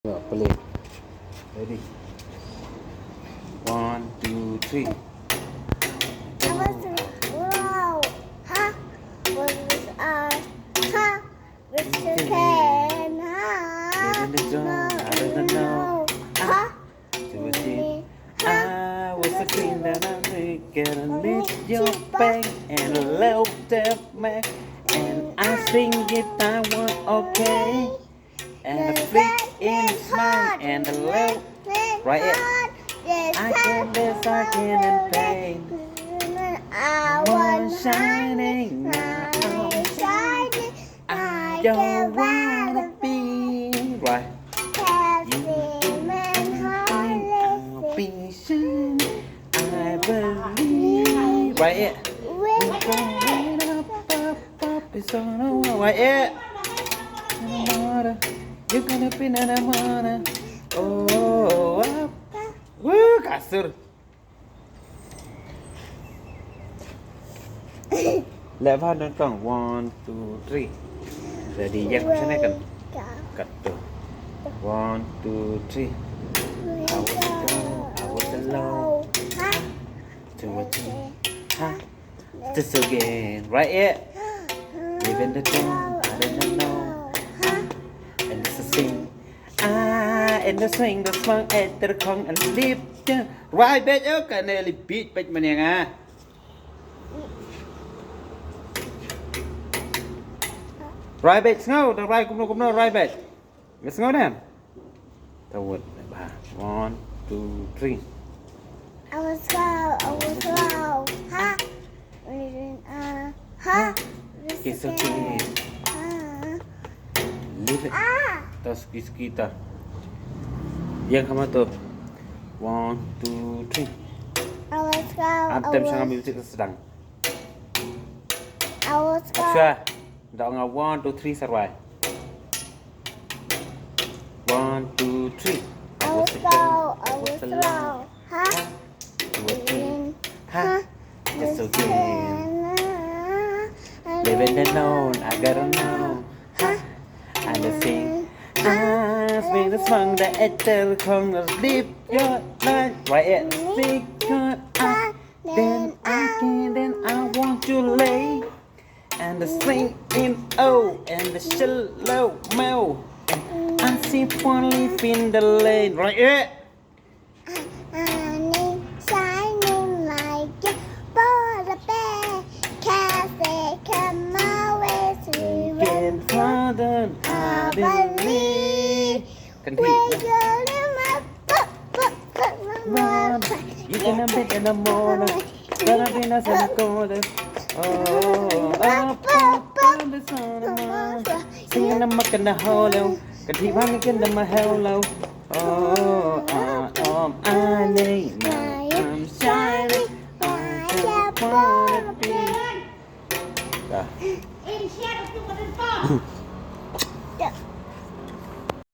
Play. Ready? 1, 2, 3. Wow. Huh? What was huh? With the can, huh? I don't know. Huh? I was a king that I get a little bang and a little step back, and I sing it, I want okay. And a flick in smile and a little right here. I can dance, I can and pain. I One want shining, now I'm shining. I don't wanna be right. I'll be shining. I believe right here. We going up, it's on the wall right here. You're gonna be in the morning. Oh, up. Woo, kasur. Left hand on tongue. 1, 2, 3. Ready? Yang macam mana kan? Kat tu. 1, 2, 3. I was alone. Two, huh? Just again. Right here. Live in the dawn. I don't know. And it's a sing. And the swing, the song, and the con, and sleep. Right, bitch. Okay, nearly beat, bitch, man, yang Right, bitch, ngâu, the right, cũng nó, right, bitch. Let's ngâu nè. Tao would, 1, 2, 3. I was low, huh? Huh? It's okay. Leave it. Tas kita. Yang kamu tu. 1, 2, 3. Antem sangat music sedang. I was Aksha, dah ngah 1, 2, 3 sarwai. 1, 2, 3. I was low, huh? 2, 3. Huh? It's okay. Live in the known, I gotta know. Huh? And the sing. Swing the song that it tell come to live your life. Right here. Sing your eye. Then I want to lay. And the sing in O and the shallow mo. And I see one leaf in the lane. Right here. Shining like a butter bear. Cafe, come away to Get farther, I believe. Continue. You can have it in the morning. Gonna be nice in the corner. Oh, up on the sun. Singing the muck in the hollow. Can keep on in the hello. Oh, I need my I'm shining. I just wanna be. Yeah.